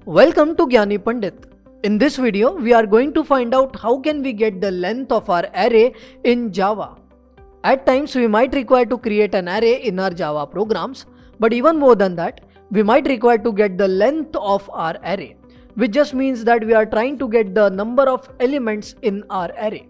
Welcome to Gyani Pandit. In this video, we are going to find out how can we get the length of our array in Java. At times, we might require to create an array in our Java programs, but even more than that, we might require to get the length of our array, which just means that we are trying to get the number of elements in our array,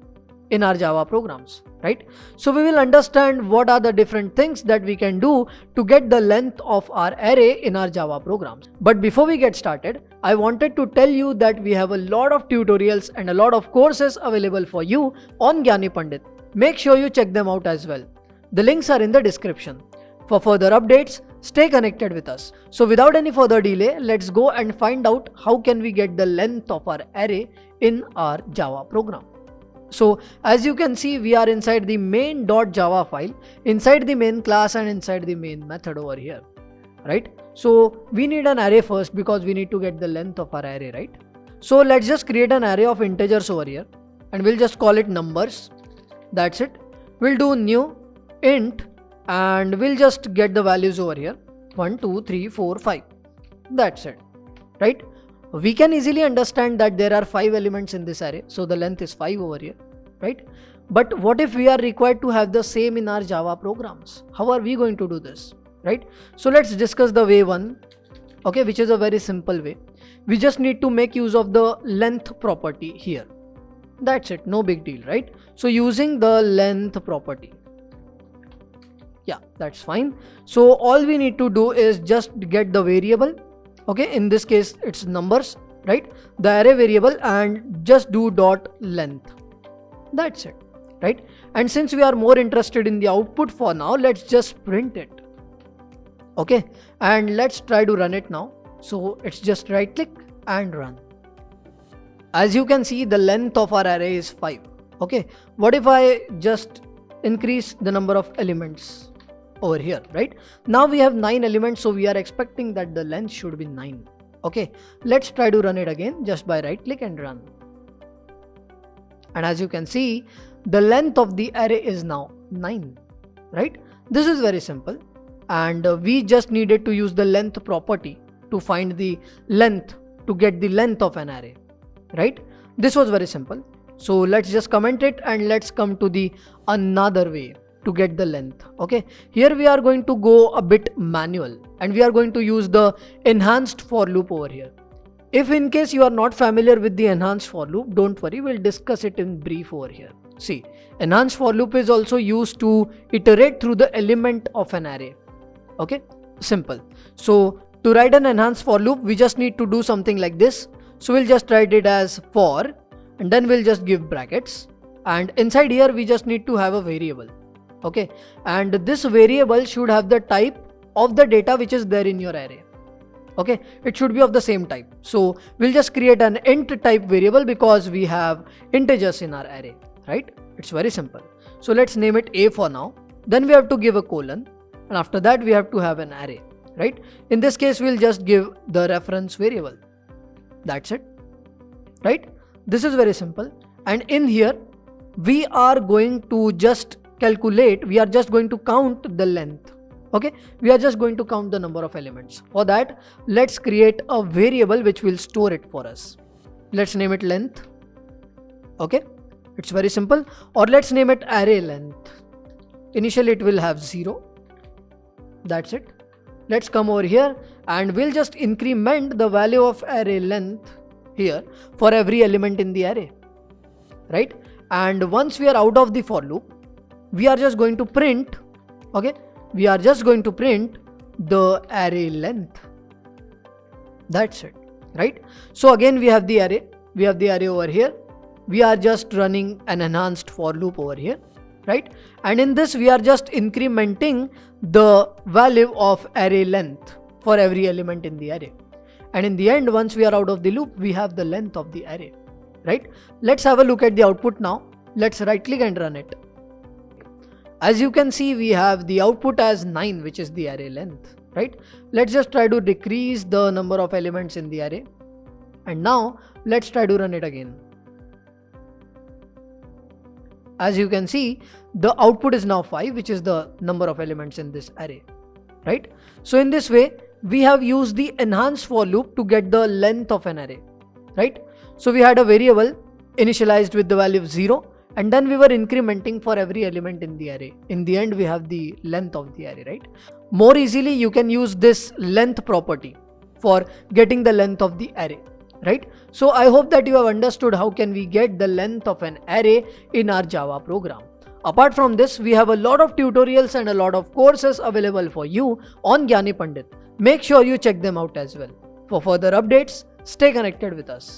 in our Java programs, right? So we will understand what are the different things that we can do to get the length of our array in our Java programs. But before we get started, I wanted to tell you that we have a lot of tutorials and a lot of courses available for you on Gyani Pandit. Make sure you check them out as well. The links are in the description. For further updates, stay connected with us. So without any further delay, let's go and find out how can we get the length of our array in our Java program. So as you can see, we are inside the main.java file, inside the main class and inside the main method over here, right? So we need an array first because we need to get the length of our array, right? So let's just create an array of integers over here and we'll just call it numbers. That's it. We'll do new int and we'll just get the values over here 1, 2, 3, 4, 5. That's it, right? We can easily understand that there are 5 elements in this array, so the length is 5 over here, right? But what if we are required to have the same in our Java programs? How are we going to do this, right? So let's discuss the way one, okay, which is a very simple way. We just need to make use of the length property here. That's it, no big deal, right? So using the length property, yeah, that's fine. So all we need to do is just get the variable. Okay, in this case it's numbers, right? The array variable, and just do dot length. That's it, right? And since we are more interested in the output for now, let's just print it. Okay, and let's try to run it now. So it's just right click and run. As you can see, the length of our array is 5. Okay, what if I just increase the number of elements over here, right? Now we have 9 elements, so we are expecting that the length should be 9. Okay, let's try to run it again just by right click and run. And as you can see, the length of the array is now 9, right? This is very simple, and we just needed to use the length property to find the length, to get the length of an array, right? This was very simple. So let's just comment it and let's come to the another way to get the length. Okay, here we are going to go a bit manual and we are going to use the enhanced for loop over here. If in case you are not familiar with the enhanced for loop, don't worry, we'll discuss it in brief over here. See, enhanced for loop is also used to iterate through the element of an array. Okay, simple. So to write an enhanced for loop, we just need to do something like this. So we'll just write it as for, and then we'll just give brackets, and inside here we just need to have a variable. Okay, and this variable should have the type of the data which is there in your array. Okay, it should be of the same type. So we'll just create an int type variable because we have integers in our array, right? It's very simple. So let's name it a for now. Then we have to give a colon, and after that we have to have an array, right? In this case, we'll just give the reference variable. That's it, right? This is very simple. And in here, we are going to just calculate, we are just going to count the length. Okay, we are just going to count the number of elements. For that, let's create a variable which will store it for us. Let's name it length. Okay, it's very simple. Or let's name it array length. Initially it will have 0. That's it. Let's come over here and we'll just increment the value of array length here for every element in the array, right? And once we are out of the for loop, we are just going to print, okay, we are just going to print the array length. That's it, right? So again we have the array over here. We are just running an enhanced for loop over here, right? And in this we are just incrementing the value of array length for every element in the array. And in the end, once we are out of the loop, we have the length of the array, right? Let's have a look at the output now. Let's right click and run it. As you can see, we have the output as 9, which is the array length, right? Let's just try to decrease the number of elements in the array. And now let's try to run it again. As you can see, the output is now 5, which is the number of elements in this array, right? So in this way, we have used the enhanced for loop to get the length of an array, right? So we had a variable initialized with the value of 0, and then we were incrementing for every element in the array. In the end, we have the length of the array, right? More easily, you can use this length property for getting the length of the array, right? So I hope that you have understood how can we get the length of an array in our Java program. Apart from this, we have a lot of tutorials and a lot of courses available for you on Gyani Pandit. Make sure you check them out as well. For further updates, stay connected with us.